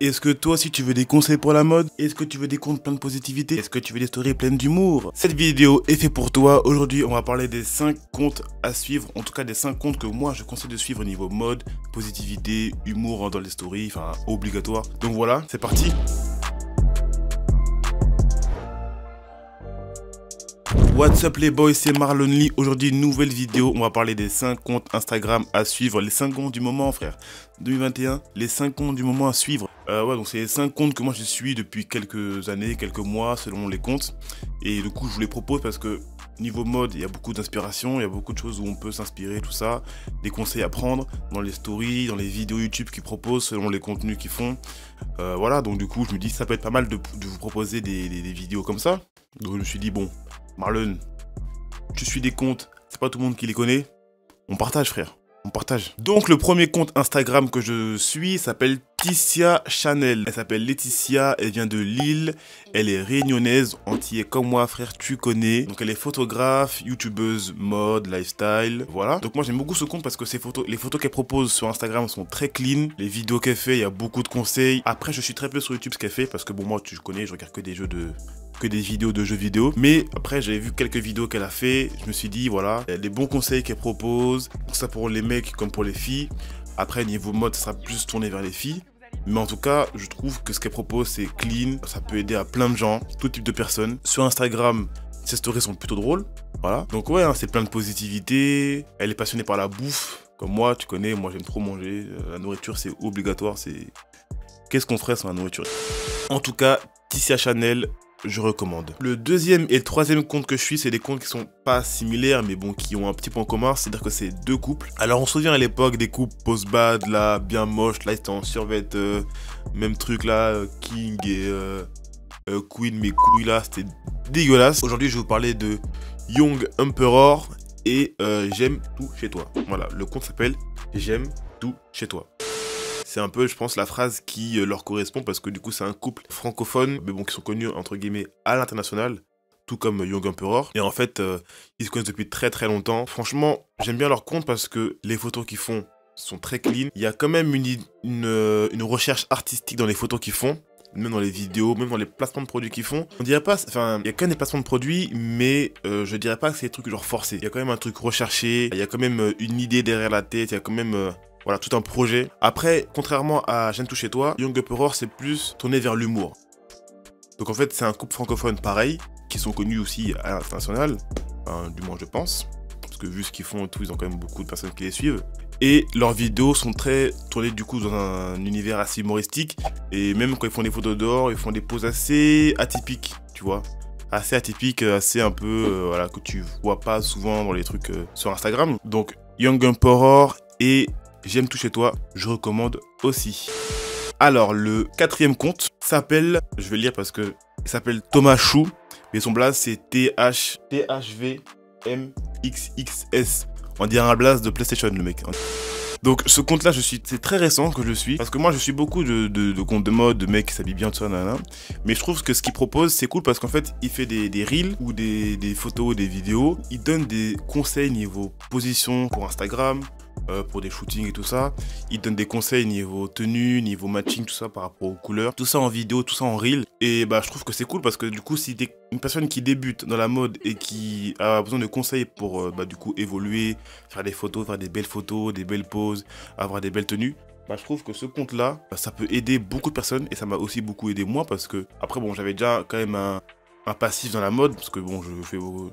Est-ce que toi aussi tu veux des conseils pour la mode? Est-ce que tu veux des comptes pleins de positivité? Est-ce que tu veux des stories pleines d'humour? Cette vidéo est faite pour toi. Aujourd'hui, on va parler des 5 comptes à suivre. En tout cas, des 5 comptes que moi je conseille de suivre au niveau mode, positivité, humour dans les stories, enfin obligatoire. Donc voilà, c'est parti. What's up les boys, c'est Marlon Lee. Aujourd'hui, nouvelle vidéo. On va parler des 5 comptes Instagram à suivre. Les 5 comptes du moment, frère. 2021, les 5 comptes du moment à suivre. Ouais, donc c'est les 5 comptes que moi je suis depuis quelques années, quelques mois, selon les comptes. Et du coup, je vous les propose parce que niveau mode, il y a beaucoup d'inspiration, il y a beaucoup de choses où on peut s'inspirer, tout ça. Des conseils à prendre dans les stories, dans les vidéos YouTube qu'ils proposent, selon les contenus qu'ils font. Voilà, donc du coup, je me dis ça peut être pas mal de vous proposer des vidéos comme ça. Donc je me suis dit, bon, Marlon, tu suis des comptes, c'est pas tout le monde qui les connaît. On partage, frère. On partage. Donc le premier compte Instagram que je suis s'appelle Ticia Chanel. Elle s'appelle Laetitia, elle vient de Lille, elle est réunionnaise, entière comme moi frère, tu connais. Donc elle est photographe, youtubeuse, mode, lifestyle, voilà. Donc moi j'aime beaucoup ce compte parce que les photos qu'elle propose sur Instagram sont très clean. Les vidéos qu'elle fait, il y a beaucoup de conseils. Après je suis très peu sur YouTube ce qu'elle fait parce que bon moi tu connais, je regarde que des vidéos de jeux vidéo. Mais après j'avais vu quelques vidéos qu'elle a fait, je me suis dit voilà, les bons conseils qu'elle propose, ça pour les mecs comme pour les filles. Après niveau mode ça sera plus tourné vers les filles. Mais en tout cas, je trouve que ce qu'elle propose, c'est clean. Ça peut aider à plein de gens, tout type de personnes. Sur Instagram, ses stories sont plutôt drôles. Voilà. Donc ouais, hein, c'est plein de positivité. Elle est passionnée par la bouffe. Comme moi, tu connais, moi j'aime trop manger. La nourriture, c'est obligatoire. Qu'est-ce qu'on ferait sans la nourriture? En tout cas, Ticia Chanel, je recommande. Le deuxième et le troisième compte que je suis, c'est des comptes qui sont pas similaires, mais bon, qui ont un petit point en commun, c'est-à-dire que c'est deux couples. Alors on se souvient à l'époque des couples post-bad, là, bien moches, là, ils étaient en survêt, même truc là, King et Queen, mes couilles là, c'était dégueulasse. Aujourd'hui, je vais vous parler de Young Emperor et J'aime tout chez toi. Voilà, le compte s'appelle J'aime tout chez toi. C'est un peu, je pense, la phrase qui leur correspond parce que du coup, c'est un couple francophone, mais bon, qui sont connus, entre guillemets, à l'international, tout comme Young Emperor. Et en fait, ils se connaissent depuis très très longtemps. Franchement, j'aime bien leur compte parce que les photos qu'ils font sont très clean. Il y a quand même une recherche artistique dans les photos qu'ils font, même dans les vidéos, même dans les placements de produits qu'ils font. On dirait pas, enfin, il y a quand même des placements de produits, mais je dirais pas que c'est des trucs genre forcés. Il y a quand même un truc recherché, il y a quand même une idée derrière la tête, il y a quand même... voilà, tout un projet. Après, contrairement à J'aime tout chez toi, Young Emperor, c'est plus tourné vers l'humour. Donc en fait, c'est un couple francophone pareil, qui sont connus aussi à l'international, enfin, du moins je pense. Parce que vu ce qu'ils font et tout, ils ont quand même beaucoup de personnes qui les suivent. Et leurs vidéos sont très tournées du coup dans un univers assez humoristique. Et même quand ils font des photos dehors, ils font des poses assez atypiques, tu vois. Assez atypiques, assez un peu, voilà, que tu vois pas souvent dans les trucs sur Instagram. Donc Young Emperor et J'aime tout chez toi, je recommande aussi. Alors, le quatrième compte s'appelle, je vais le lire parce que il s'appelle Thomas Chou, mais son blaze c'est THVMXXS. On dirait un blaze de PlayStation, le mec. Donc, ce compte-là, c'est très récent que je suis, parce que moi, je suis beaucoup de comptes de mode, de mecs qui s'habillent bien, tout ça, nanana. Mais je trouve que ce qu'il propose, c'est cool parce qu'en fait, il fait des reels ou des photos, des vidéos. Il donne des conseils niveau position pour Instagram, pour des shootings et tout ça. Il donne des conseils niveau tenue, niveau matching, tout ça par rapport aux couleurs. Tout ça en vidéo, tout ça en reel. Et bah je trouve que c'est cool parce que du coup si t'es une personne qui débute dans la mode et qui a besoin de conseils pour du coup évoluer, faire des photos, faire des belles photos, des belles poses, avoir des belles tenues, bah je trouve que ce compte là, ça peut aider beaucoup de personnes et ça m'a aussi beaucoup aidé moi parce que après bon j'avais déjà quand même un passif dans la mode parce que bon je fais beaucoup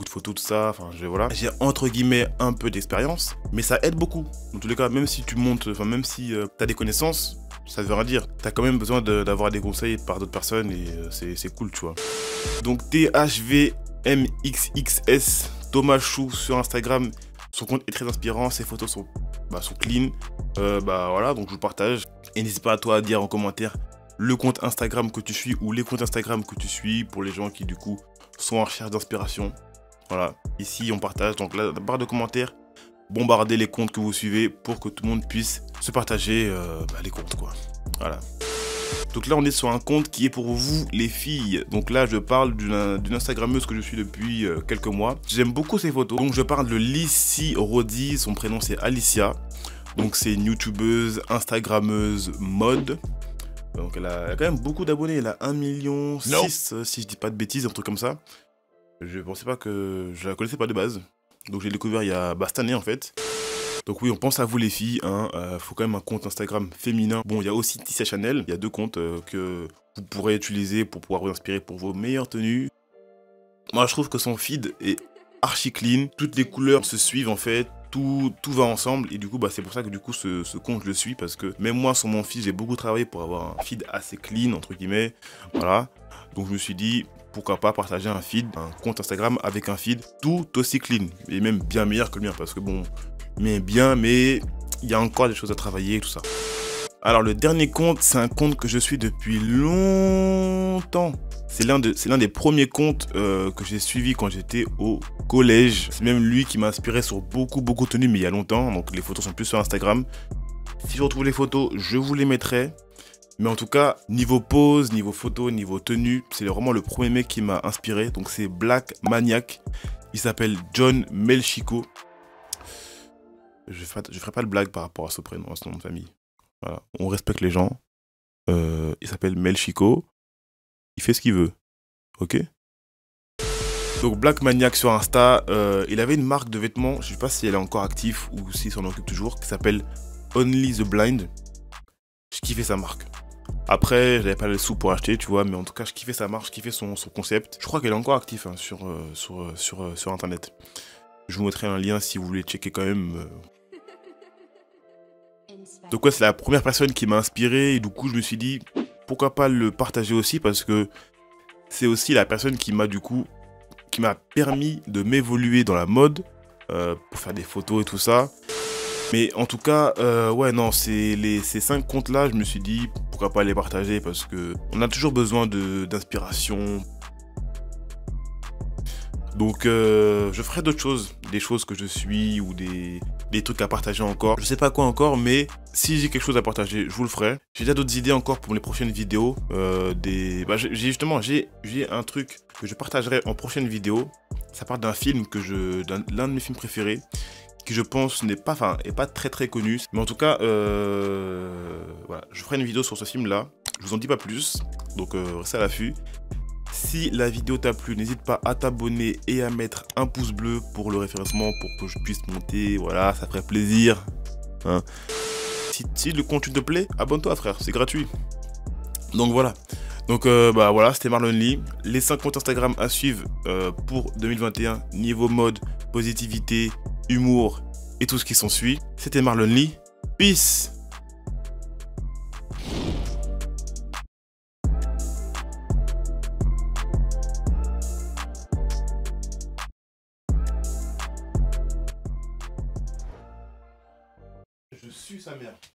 de photos, tout ça, enfin voilà. J'ai entre guillemets un peu d'expérience, mais ça aide beaucoup. Dans tous les cas, même si tu montes, enfin même si t'as des connaissances, ça veut rien dire. T'as quand même besoin d'avoir des conseils par d'autres personnes et c'est cool, tu vois. Donc THVMXXS, Thomas Chou sur Instagram. Son compte est très inspirant, ses photos sont clean. Voilà, donc je vous partage. Et n'hésite pas à toi à dire en commentaire le compte Instagram que tu suis ou les comptes Instagram que tu suis pour les gens qui du coup sont en recherche d'inspiration. Voilà, ici on partage, donc là, la barre de commentaires, bombardez les comptes que vous suivez pour que tout le monde puisse se partager les comptes, quoi. Voilà. Donc là, on est sur un compte qui est pour vous, les filles. Donc là, je parle d'une Instagrammeuse que je suis depuis quelques mois. J'aime beaucoup ses photos. Donc je parle de Lissy Rodi, son prénom c'est Alicia. Donc c'est une youtubeuse, Instagrammeuse mode. Donc elle a quand même beaucoup d'abonnés, elle a 1,6 million, si je dis pas de bêtises, un truc comme ça. Je pensais pas que... Je la connaissais pas de base. Donc j'ai découvert il y a cette année en fait. Donc oui, on pense à vous les filles, hein. Faut quand même un compte Instagram féminin. Bon, il y a aussi Tissia Chanel, il y a 2 comptes que vous pourrez utiliser pour pouvoir vous inspirer pour vos meilleures tenues. Moi je trouve que son feed est archi clean, toutes les couleurs se suivent en fait. Tout va ensemble et du coup c'est pour ça que du coup ce compte je le suis parce que même moi sur mon feed j'ai beaucoup travaillé pour avoir un feed assez clean entre guillemets, voilà. Donc je me suis dit pourquoi pas partager un compte Instagram avec un feed tout aussi clean et même bien meilleur que le mien parce que bon, mais il y a encore des choses à travailler et tout ça. Alors le dernier compte, c'est un compte que je suis depuis longtemps. C'est l'un des premiers comptes que j'ai suivi quand j'étais au collège. C'est même lui qui m'a inspiré sur beaucoup de tenues, mais il y a longtemps. Donc les photos sont plus sur Instagram. Si je retrouve les photos, je vous les mettrai. Mais en tout cas, niveau pose, niveau photo, niveau tenue, c'est vraiment le premier mec qui m'a inspiré. Donc c'est Black Maniac. Il s'appelle John Melchico. Je ferai pas de blague par rapport à ce prénom, à ce nom de famille. Voilà. On respecte les gens. Il s'appelle Melchico. Il fait ce qu'il veut. Ok? Donc Black Maniac sur Insta, il avait une marque de vêtements, je sais pas si elle est encore active ou s'il s'en occupe toujours, qui s'appelle Only the Blind. Je kiffais sa marque. Après, j'avais pas les sous pour acheter, tu vois, mais en tout cas, je kiffais sa marque, je kiffais son concept. Je crois qu'elle est encore active hein, sur internet. Je vous mettrai un lien si vous voulez checker quand même. Donc ouais, c'est la première personne qui m'a inspiré et du coup, je me suis dit pourquoi pas le partager aussi parce que c'est aussi la personne qui m'a permis de m'évoluer dans la mode pour faire des photos et tout ça. Mais en tout cas, ouais non, ces 5 comptes là, je me suis dit pourquoi pas les partager parce que on a toujours besoin d'inspiration. Donc je ferai d'autres choses, des choses que je suis ou des trucs à partager encore. Je sais pas quoi encore, mais si j'ai quelque chose à partager, je vous le ferai. J'ai déjà d'autres idées encore pour les prochaines vidéos. J'ai un truc que je partagerai en prochaine vidéo. Ça part d'un film l'un de mes films préférés, qui je pense est pas très connu. Mais en tout cas, voilà, je ferai une vidéo sur ce film-là. Je vous en dis pas plus, donc restez à l'affût. Si la vidéo t'a plu, n'hésite pas à t'abonner et à mettre un pouce bleu pour le référencement, pour que je puisse monter, voilà, ça ferait plaisir. Hein. Si le contenu te plaît, abonne-toi frère, c'est gratuit. Donc voilà. Donc voilà, c'était Marlon Lee. Les 5 comptes Instagram à suivre pour 2021, niveau mode, positivité, humour et tout ce qui s'ensuit. C'était Marlon Lee. Peace. Je suis sa mère.